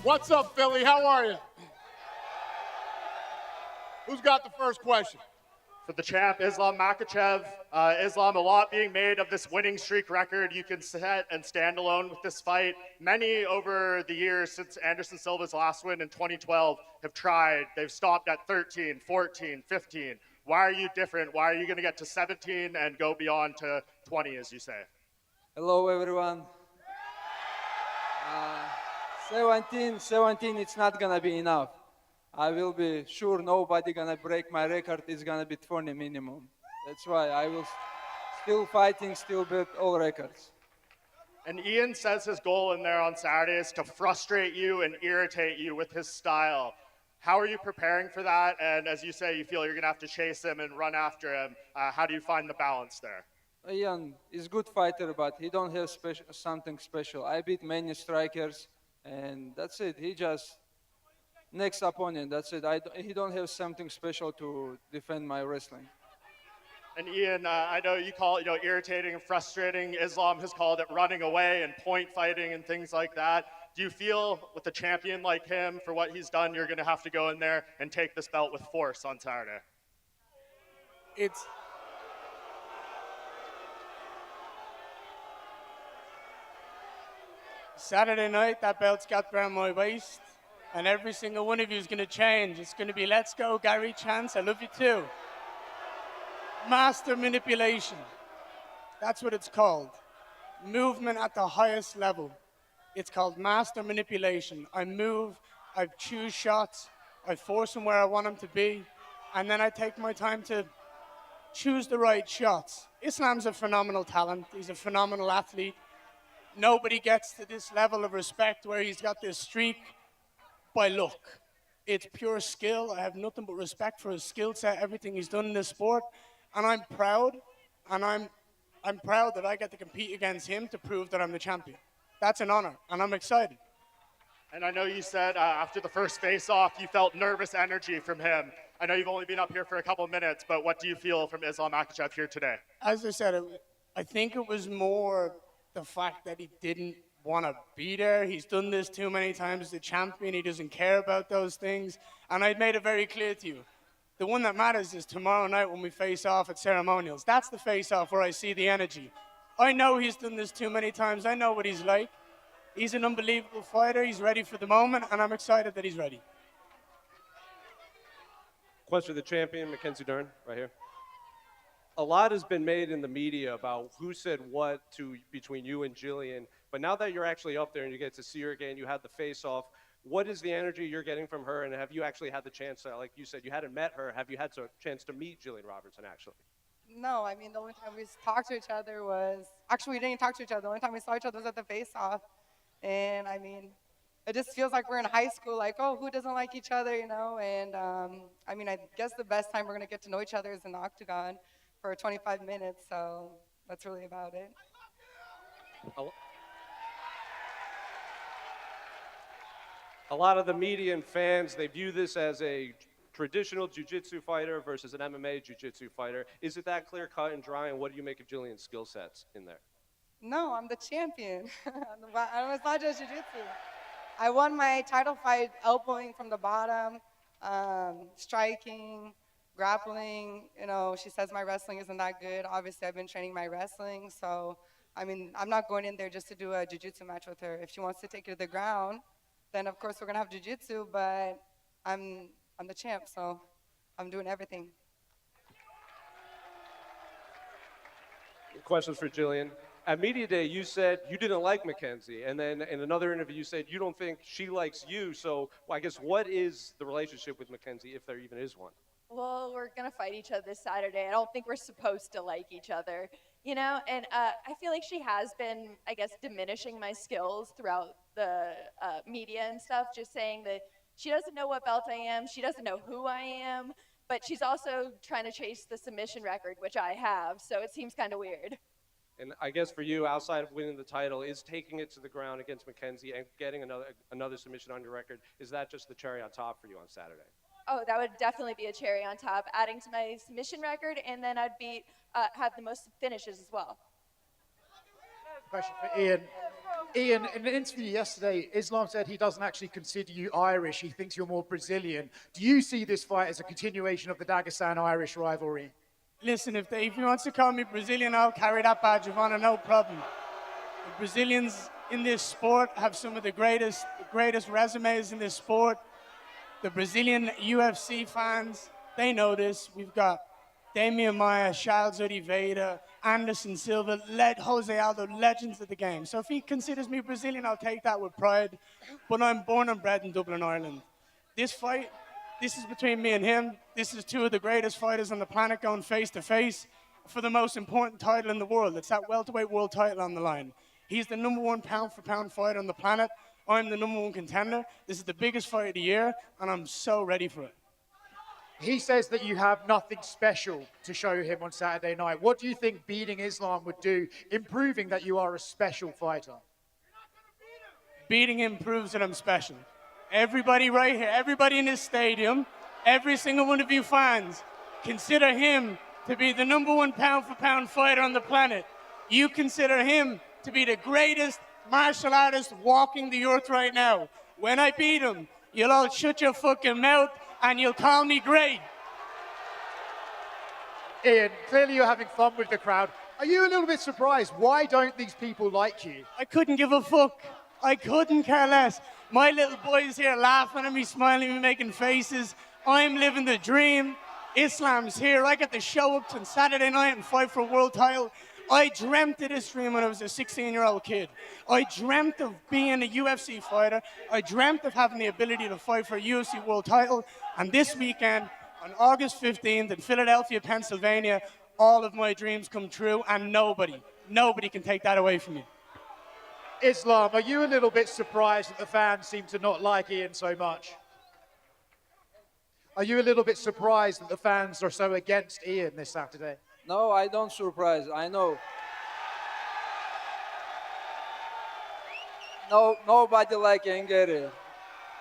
What's up, Philly? How are you? Who's got the first question? For the champ, Islam Makhachev. Islam, a lot being made of this winning streak record you can set and stand alone with this fight. Many over the years since Anderson Silva's last win in 2012 have tried. They've stopped at 13, 14, 15. Why are you different? Why are you going to get to 17 and go beyond to 20, as you say? Hello, everyone. 17, it's not gonna be enough. I will be sure nobody gonna break my record. It's gonna be 20 minimum. That's why I will still fighting, still beat all records. And Ian says his goal in there on Saturday is to frustrate you and irritate you with his style. How are you preparing for that? And as you say, you feel you're gonna have to chase him and run after him. How do you find the balance there? Ian is good fighter, but he don't have something special. I beat many strikers, and that's it. He just next opponent. That's it. He don't have something special to defend my wrestling. And Ian, I know you call it, irritating and frustrating. Islam has called it running away and point fighting and things like that. Do you feel with a champion like him, for what he's done, you're going to have to go in there and take this belt with force on Saturday? Saturday night, that belt's got around my waist, and every single one of you is going to change. It's going to be, let's go, Garry Chance, I love you too. Master manipulation. That's what it's called. Movement at the highest level. It's called master manipulation. I move, I choose shots, I force them where I want them to be, and then I take my time to choose the right shots. Islam's a phenomenal talent. He's a phenomenal athlete. Nobody gets to this level of respect where he's got this streak by luck. It's pure skill. I have nothing but respect for his skill set, everything he's done in this sport. And I'm proud, and I'm proud that I get to compete against him to prove that I'm the champion. That's an honor, and I'm excited. And I know you said after the first face-off, you felt nervous energy from him. I know you've only been up here for a couple of minutes, but what do you feel from Islam Makhachev here today? As I said, I think it was more the fact that he didn't want to be there. He's done this too many times as the champion. He doesn't care about those things. And I made it very clear to you. The one that matters is tomorrow night when we face off at ceremonials. That's the face-off where I see the energy. I know he's done this too many times. I know what he's like. He's an unbelievable fighter. He's ready for the moment, and I'm excited that he's ready. Question for the champion, Mackenzie Dern, right here. A lot has been made in the media about who said what between you and Jillian, but now that you're actually up there and you get to see her again, you had the face-off, what is the energy you're getting from her, and have you actually had the chance to, like you said, you hadn't met her, have you had a chance to meet Jillian Robertson actually? No, I mean, the only time we talked to each other was, actually we didn't talk to each other, the only time we saw each other was at the face-off, and I mean, it just feels like we're in high school, like, oh, who doesn't like each other, and I mean, I guess the best time we're going to get to know each other is in the octagon for 25 minutes, so that's really about it. A lot of the media and fans, they view this as a traditional jiu-jitsu fighter versus an MMA jiu-jitsu fighter. Is it that clear cut and dry, and what do you make of Jillian's skill sets in there? No, I'm the champion. It's not just jiu-jitsu. I won my title fight elbowing from the bottom, striking, grappling. She says my wrestling isn't that good. Obviously, I've been training my wrestling, so I mean, I'm not going in there just to do a jiu-jitsu match with her. If she wants to take it to the ground, then of course we're gonna have jiu-jitsu, but I'm the champ, so I'm doing everything. Questions for Jillian. At Media Day, you said you didn't like Mackenzie, and then in another interview you said you don't think she likes you, so I guess what is the relationship with Mackenzie, if there even is one? Well, we're going to fight each other this Saturday. I don't think we're supposed to like each other, and I feel like she has been, I guess, diminishing my skills throughout the media and stuff, just saying that she doesn't know what belt I am, she doesn't know who I am, but she's also trying to chase the submission record, which I have, so it seems kind of weird. And I guess for you, outside of winning the title, is taking it to the ground against Mackenzie and getting another submission on your record, is that just the cherry on top for you on Saturday? Oh, that would definitely be a cherry on top, adding to my submission record, and then I'd have the most finishes as well. Question for Ian. Ian, in an interview yesterday, Islam said he doesn't actually consider you Irish. He thinks you're more Brazilian. Do you see this fight as a continuation of the Dagestan-Irish rivalry? Listen, if he wants to call me Brazilian, I'll carry that badge of honor, no problem. The Brazilians in this sport have some of the greatest resumes in this sport. The Brazilian UFC fans, they know this. We've got Damian Maia, Charles Oliveira, Anderson Silva, Jose Aldo, legends of the game. So if he considers me Brazilian, I'll take that with pride. But I'm born and bred in Dublin, Ireland. This fight, this is between me and him. This is two of the greatest fighters on the planet going face to face for the most important title in the world. It's that welterweight world title on the line. He's the #1 pound-for-pound fighter on the planet. I'm the #1 contender. This is the biggest fight of the year, and I'm so ready for it. He says that you have nothing special to show him on Saturday night. What do you think beating Islam would do in proving that you are a special fighter? Beating him proves that I'm special. Everybody right here, everybody in this stadium, every single one of you fans, consider him to be the #1 pound-for-pound fighter on the planet. You consider him to be the greatest martial artist walking the earth right now. When I beat him, you'll all shut your fucking mouth and you'll call me great. Ian, clearly you're having fun with the crowd. Are you a little bit surprised? Why don't these people like you? I couldn't give a fuck. I couldn't care less. My little boy's here laughing at me, smiling at me, making faces. I'm living the dream. Islam's here. I get to show up on Saturday night and fight for a world title. I dreamt of this dream when I was a 16-year-old kid. I dreamt of being a UFC fighter. I dreamt of having the ability to fight for a UFC world title. And this weekend, on August 15th in Philadelphia, Pennsylvania, all of my dreams come true, and nobody can take that away from me. Islam, are you a little bit surprised that the fans seem to not like Ian so much? Are you a little bit surprised that the fans are so against Ian this Saturday? No, I don't surprise. I know. No, nobody like Garry.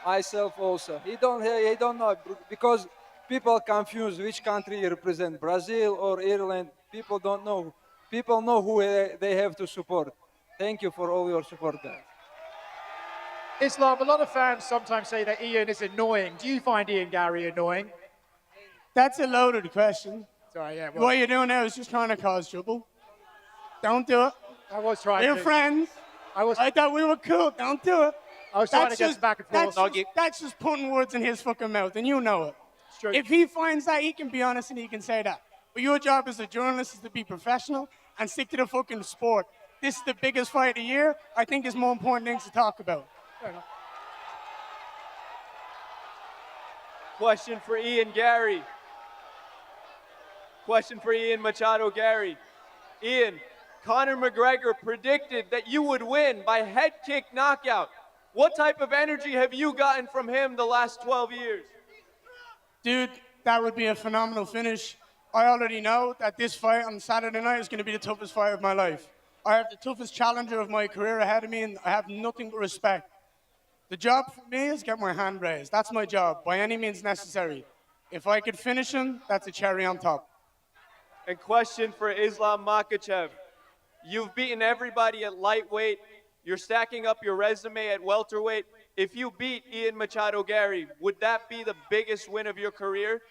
Myself also. He don't know because people confuse which country he represent, Brazil or Ireland. People don't know. People know who they have to support. Thank you for all your support, guys. Islam, a lot of fans sometimes say that Ian is annoying. Do you find Ian Garry annoying? That's a loaded question. Sorry, yeah. What you're doing now is just trying to cause trouble. Don't do it. I was trying We're to. friends. I thought we were cool. Don't do it. I was trying to get back and forth. That's just putting words in his fucking mouth, and you know it. True. If he finds that, he can be honest and he can say that. But your job as a journalist is to be professional and stick to the fucking sport. This is the biggest fight of the year. I think there's more important things to talk about. Fair enough. Question for Ian Garry. Question for Ian Machado Garry. Ian, Conor McGregor predicted that you would win by head kick knockout. What type of energy have you gotten from him the last 12 years? Dude, that would be a phenomenal finish. I already know that this fight on Saturday night is going to be the toughest fight of my life. I have the toughest challenger of my career ahead of me, and I have nothing but respect. The job for me is get my hand raised. That's my job, by any means necessary. If I could finish him, that's a cherry on top. And question for Islam Makhachev. You've beaten everybody at lightweight. You're stacking up your resume at welterweight. If you beat Ian Machado Garry, would that be the biggest win of your career?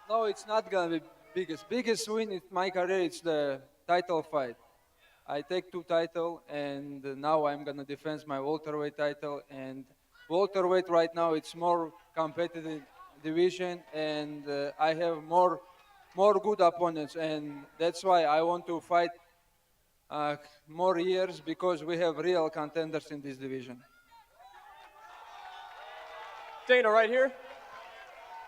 No, it's not gonna be biggest. Biggest win in my career, it's the title fight. I take 2 titles, and now I'm gonna defend my welterweight title. And welterweight right now, it's more competitive division, and I have more good opponents, and that's why I want to fight more years, because we have real contenders in this division. Dana, right here.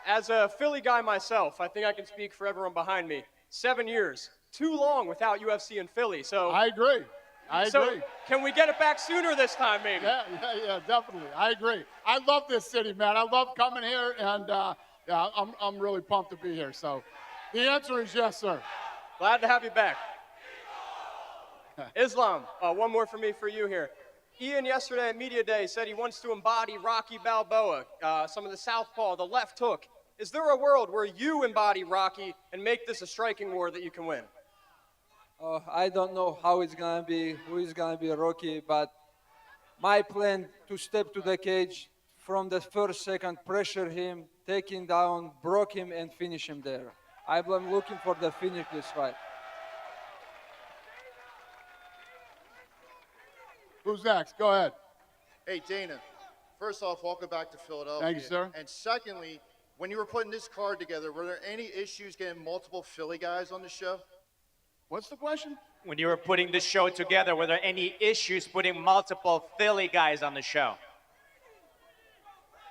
As a Philly guy myself, I think I can speak for everyone behind me. 7 years, too long without UFC in Philly. So I agree. I agree. Can we get it back sooner this time, maybe? Yeah, definitely. I agree. I love this city, man. I love coming here, and yeah, I'm really pumped to be here. So the answer is yes, sir. Glad to have you back. Islam, one more for me for you here. Ian yesterday at Media Day said he wants to embody Rocky Balboa, some of the southpaw, the left hook. Is there a world where you embody Rocky and make this a striking war that you can win? I don't know how it's gonna be, who is gonna be Rocky, but my plan to step to the cage from the first second, pressure him, take him down, broke him, and finish him there. I'm looking for the finish this fight. Who's next? Go ahead. Hey, Dana, first off, welcome back to Philadelphia. Thank you, sir. And secondly, when you were putting this card together, were there any issues getting multiple Philly guys on the show? What's the question? When you were putting this show together, were there any issues putting multiple Philly guys on the show?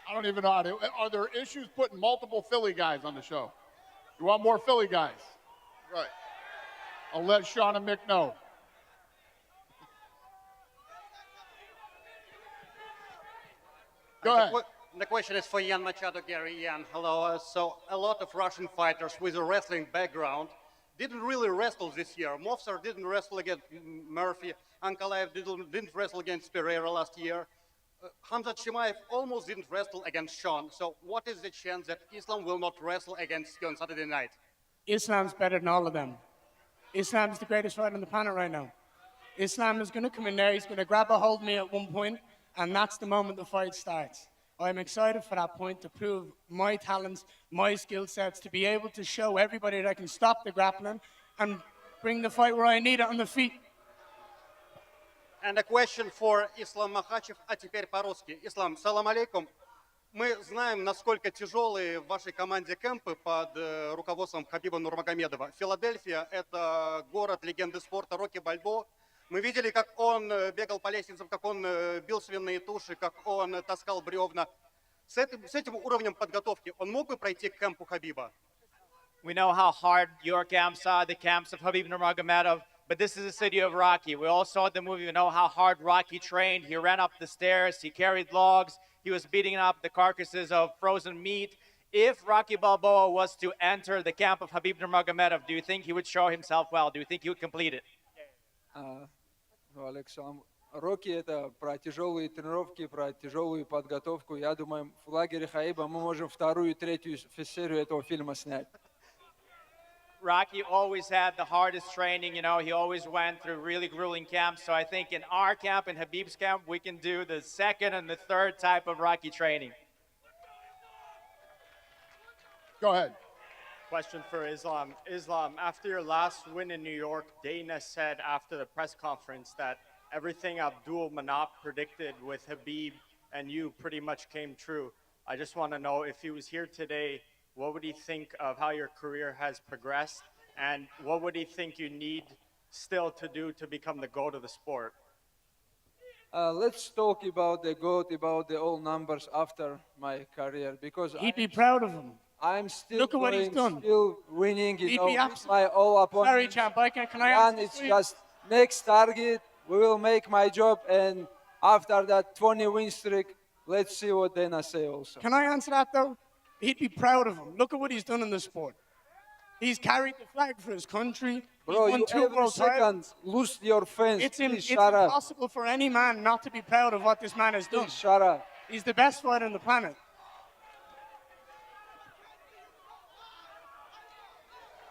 I don't even know how to. Are there issues putting multiple Philly guys on the show? You want more Philly guys? Right. I'll let Sean and Mick know. Go ahead. The question is for Ian Machado, Garry. Ian, hello. So a lot of Russian fighters with a wrestling background didn't really wrestle this year. Movsar didn't wrestle against Murphy. Ankalaev didn't wrestle against Pereira last year. Hamzat Chimaev almost didn't wrestle against Sean. So what is the chance that Islam will not wrestle against you on Saturday night? Islam's better than all of them. Islam's the greatest fighter on the planet right now. Islam is going to come in there. He's going to grab a hold of me at one point, and that's the moment the fight starts. I'm excited for that point to prove my talents, my skill sets, to be able to show everybody that I can stop the grappling and bring the fight where I need it on the feet. And a question for Islam Makhachev, а теперь по-русски. Ислам, салам алейкум. Мы знаем, насколько тяжелые в вашей команде кемпы под руководством Хабиба Нурмагомедова. Филадельфия – это город легенды спорта Рокки Бальбоа. Мы видели, как он бегал по лестницам, как он бил свиные туши, как он таскал бревна. С этим уровнем подготовки он мог бы пройти к кемпу Хабиба? We know how hard your camps are, the camps of Khabib Nurmagomedov, but this is the city of Rocky. We all saw the movie. We know how hard Rocky trained. He ran up the stairs. He carried logs. He was beating up the carcasses of frozen meat. If Rocky Balboa was to enter the camp of Khabib Nurmagomedov, do you think he would show himself well? Do you think he would complete it? Александр, Рокки это про тяжелые тренировки, про тяжелую подготовку. Я думаю, в лагере Хаиба мы можем вторую и третью серию этого фильма снять. Rocky always had the hardest training, you know, he always went through really grueling camps. So I think in our camp, in Khabib's camp, we can do the second and the third type of Rocky training. Go ahead. Question for Islam. Islam, after your last win in New York, Dana said after the press conference that everything Abdul Manap predicted with Khabib and you pretty much came true. I just want to know, if he was here today, what would he think of how your career has progressed, and what would he think you need still to do to become the GOAT of the sport? Let's talk about the GOAT, about the all numbers after my career, because He'd be proud of him. I'm still Look at what he's done. still winning. He'd You be know, absolutely my all opponents. Very champ. Can I And answer it's this, please? just next target. We will make my job, and after that 20 win streak, let's see what Dana say also. Can I answer that though? He'd be proud of him. Look at what he's done in the sport. He's carried the flag for his country. Bro, he's won you 2 every world second titles. lose your fans. It's Please shut up. impossible for any man not to be proud of what this man has done. Please shut up. He's the best fighter on the planet.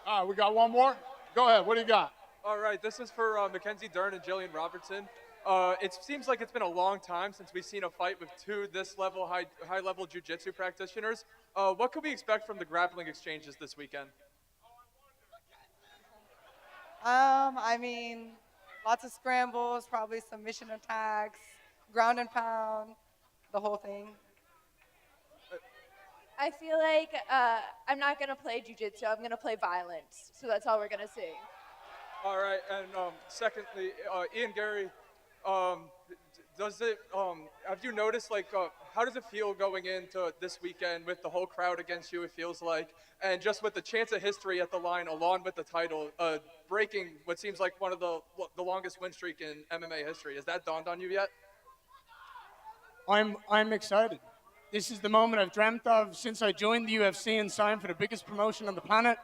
All right, we got one more. Go ahead. What do you got? All right, this is for Mackenzie Dern and Jillian Robertson. It seems like it's been a long time since we've seen a fight with two this level, high-level jiu-jitsu practitioners. What could we expect from the grappling exchanges this weekend? I mean, lots of scrambles, probably submission attacks, ground and pound, the whole thing. I feel like I'm not going to play jiu-jitsu. I'm going to play violence. So that's all we're going to see. All right, and secondly, Ian Garry, have you noticed, like, how does it feel going into this weekend with the whole crowd against you, it feels like, and just with the chance of history at the line along with the title, breaking what seems like one of the longest win streak in MMA history? Has that dawned on you yet? I'm excited. This is the moment I've dreamt of since I joined the UFC and signed for the biggest promotion on the planet.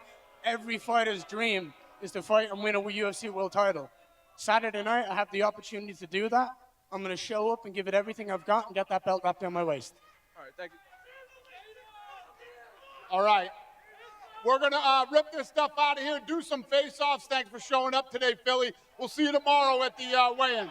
Every fighter's dream is to fight and win a UFC world title. Saturday night, I have the opportunity to do that. I'm going to show up and give it everything I've got and get that belt wrapped around my waist. All right, thank you. All right. We're going to rip this stuff out of here, do some face-offs. Thanks for showing up today, Philly. We'll see you tomorrow at the weigh-ins.